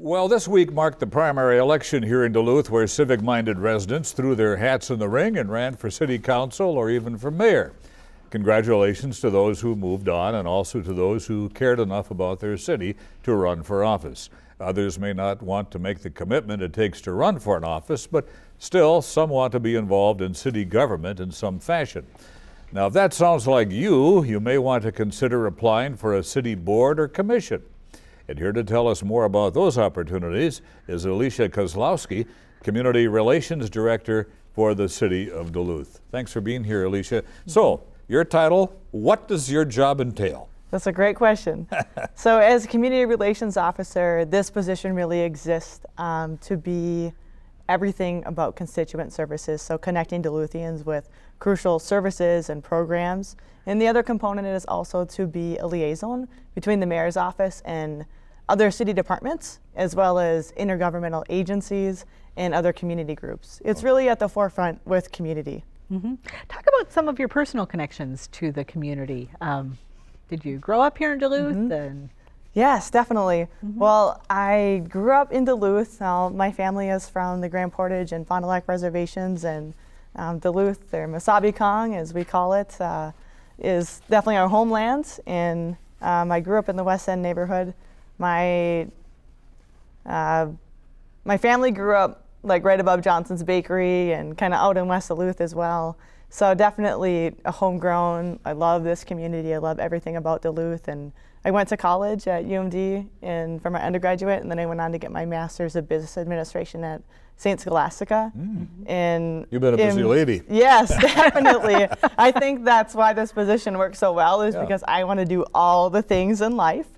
Well, this week marked the primary election here in Duluth, where civic-minded residents threw their hats in the ring and ran for city council or even for mayor. Congratulations to those who moved on and also to those who cared enough about their city to run for office. Others may not want to make the commitment it takes to run for an office, but still, some want to be involved in city government in some fashion. Now, if that sounds like you may want to consider applying for a city board or commission. And here to tell us more about those opportunities is Alicia Kozlowski, Community Relations Director for the City of Duluth. Thanks for being here, Alicia. So, your title, what does your job entail? That's a great question. So as a Community Relations Officer, this position really exists to be everything about constituent services, so connecting Duluthians with crucial services and programs. And the other component is also to be a liaison between the mayor's office and other city departments, as well as intergovernmental agencies and other community groups. It's really at the forefront with community. Mm-hmm. Talk about some of your personal connections to the community. Did you grow up here in Duluth? Mm-hmm. Yes, definitely. Mm-hmm. Well, I grew up in Duluth. My family is from the Grand Portage and Fond du Lac reservations, and Duluth, or Massabi-Kong as we call it, is definitely our homeland. And I grew up in the West End neighborhood. My family grew up like right above Johnson's Bakery and kind of out in West Duluth as well. So definitely a homegrown. I love this community. I love everything about Duluth. And I went to college at UMD for my undergraduate, and then I went on to get my master's of business administration at St. Scholastica. And you've been a busy lady. Yes, definitely. I think that's why this position works so well, is because I want to do all the things in life.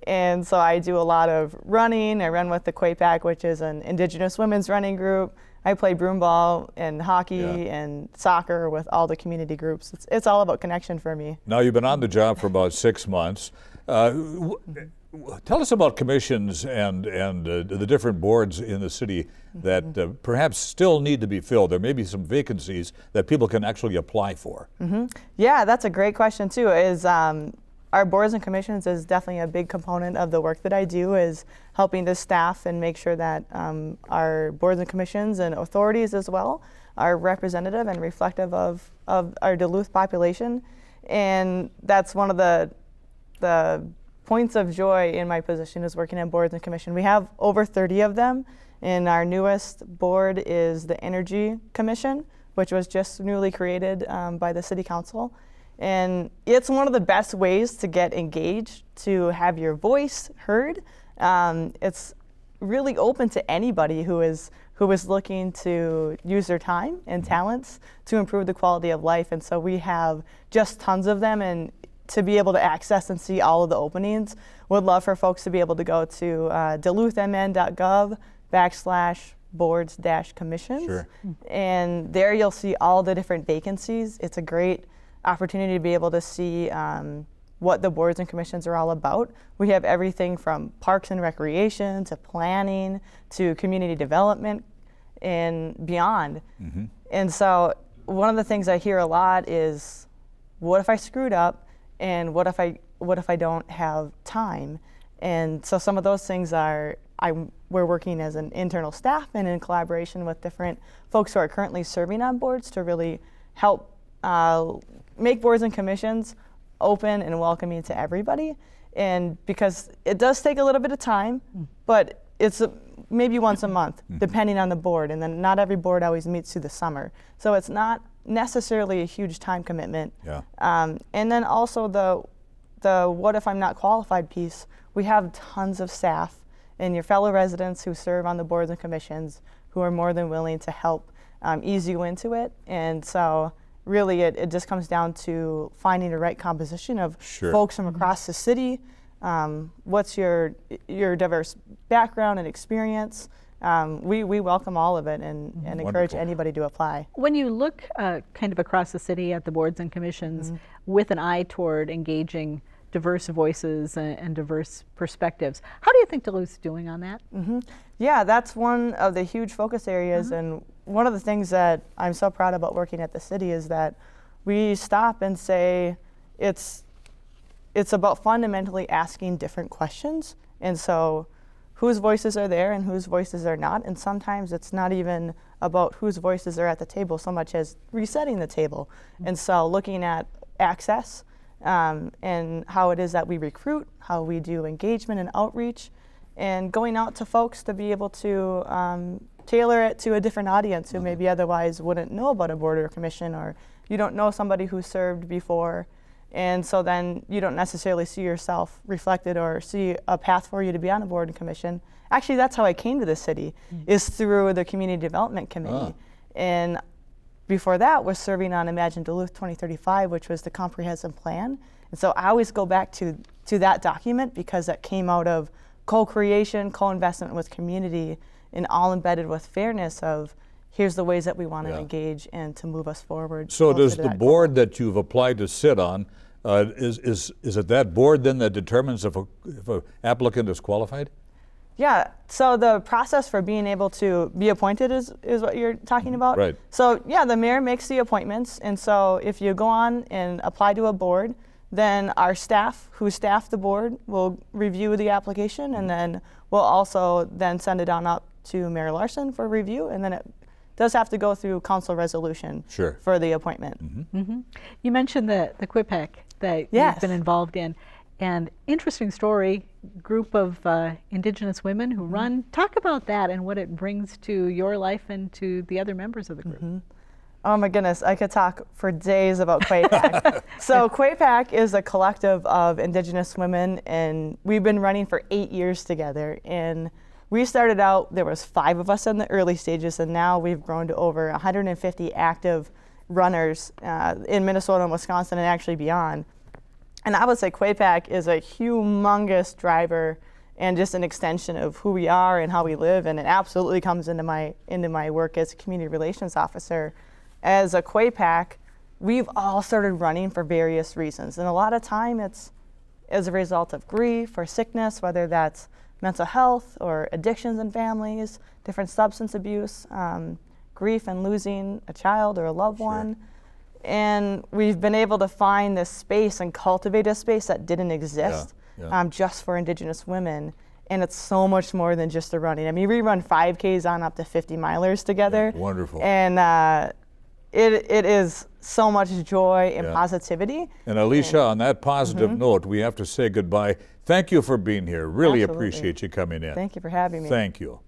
And so I do a lot of running. I run with the Quapac, which is an Indigenous women's running group. I play broomball and hockey and soccer with all the community groups. It's all about connection for me. Now, you've been on the job for about 6 months. Tell us about commissions and the different boards in the city that perhaps still need to be filled. There may be some vacancies that people can actually apply for. Yeah, that's a great question too. Our boards and commissions is definitely a big component of the work that I do, is helping the staff and make sure that our boards and commissions and authorities as well are representative and reflective of our Duluth population. And that's one of the points of joy in my position, is working on boards and commission. We have over 30 of them, and our newest board is the Energy Commission, which was just newly created by the City Council. And it's one of the best ways to get engaged, to have your voice heard. It's really open to anybody who is looking to use their time and talents to improve the quality of life. And so we have just tons of them, and to be able to access and see all of the openings, would love for folks to be able to go to duluthmn.gov/boards-commissions. Sure. And there you'll see all the different vacancies. It's a great opportunity to be able to see what the boards and commissions are all about. We have everything from parks and recreation to planning to community development and beyond. And so one of the things I hear a lot is, what if I screwed up, and what if I don't have time? And so some of those things we're working as an internal staff and in collaboration with different folks who are currently serving on boards to really help make boards and commissions open and welcoming to everybody. And because it does take a little bit of time, but it's maybe once a month, depending on the board. And then not every board always meets through the summer. So it's not necessarily a huge time commitment. And then also the what if I'm not qualified piece. We have tons of staff and your fellow residents who serve on the boards and commissions who are more than willing to help ease you into it. And so really it just comes down to finding the right composition of folks from across the city. What's your diverse background and experience? We welcome all of it and encourage anybody to apply. When you look kind of across the city at the boards and commissions with an eye toward engaging diverse voices and diverse perspectives, how do you think Duluth's doing on that? Yeah, that's one of the huge focus areas, and one of the things that I'm so proud about working at the city is that we stop and say it's about fundamentally asking different questions. And so whose voices are there and whose voices are not. And sometimes it's not even about whose voices are at the table so much as resetting the table. And so looking at access and how it is that we recruit, how we do engagement and outreach, and going out to folks to be able to tailor it to a different audience who maybe otherwise wouldn't know about a board or commission, or you don't know somebody who served before. And so then you don't necessarily see yourself reflected or see a path for you to be on a board and commission. Actually, that's how I came to the city, is through the Community Development Committee. And before that was serving on Imagine Duluth 2035, which was the comprehensive plan. And so I always go back to that document because that came out of co-creation, co-investment with community, and all embedded with fairness of here's the ways that we want to engage and to move us forward. So does the board that you've applied to sit on, is it that board then that determines if an applicant is qualified? Yeah, so the process for being able to be appointed is what you're talking about. Right. So yeah, the mayor makes the appointments, and so if you go on and apply to a board, then our staff who staff the board will review the application, and then we'll also then send it on up to Mayor Larson for review, and then it does have to go through council resolution for the appointment. You mentioned the QUIPAC that you've been involved in, and interesting story, group of Indigenous women who run. Talk about that and what it brings to your life and to the other members of the group. Oh my goodness, I could talk for days about QUIPAC. So QUIPAC is a collective of Indigenous women, and we've been running for 8 years together. And we started out, there was 5 of us in the early stages, and now we've grown to over 150 active runners in Minnesota and Wisconsin and actually beyond. And I would say QUIPAC is a humongous driver and just an extension of who we are and how we live, and it absolutely comes into my work as a community relations officer. As a QUIPAC, we've all started running for various reasons, and a lot of time it's as a result of grief or sickness, whether that's mental health or addictions in families, different substance abuse, grief and losing a child or a loved one. And we've been able to find this space and cultivate a space that didn't exist just for Indigenous women. And it's so much more than just the running. I mean, we run 5Ks on up to 50 milers together. Yeah, wonderful. And it is so much joy and positivity. And Alicia, on that positive note, we have to say goodbye. Thank you for being here. Really appreciate you coming in. Thank you for having me. Thank you.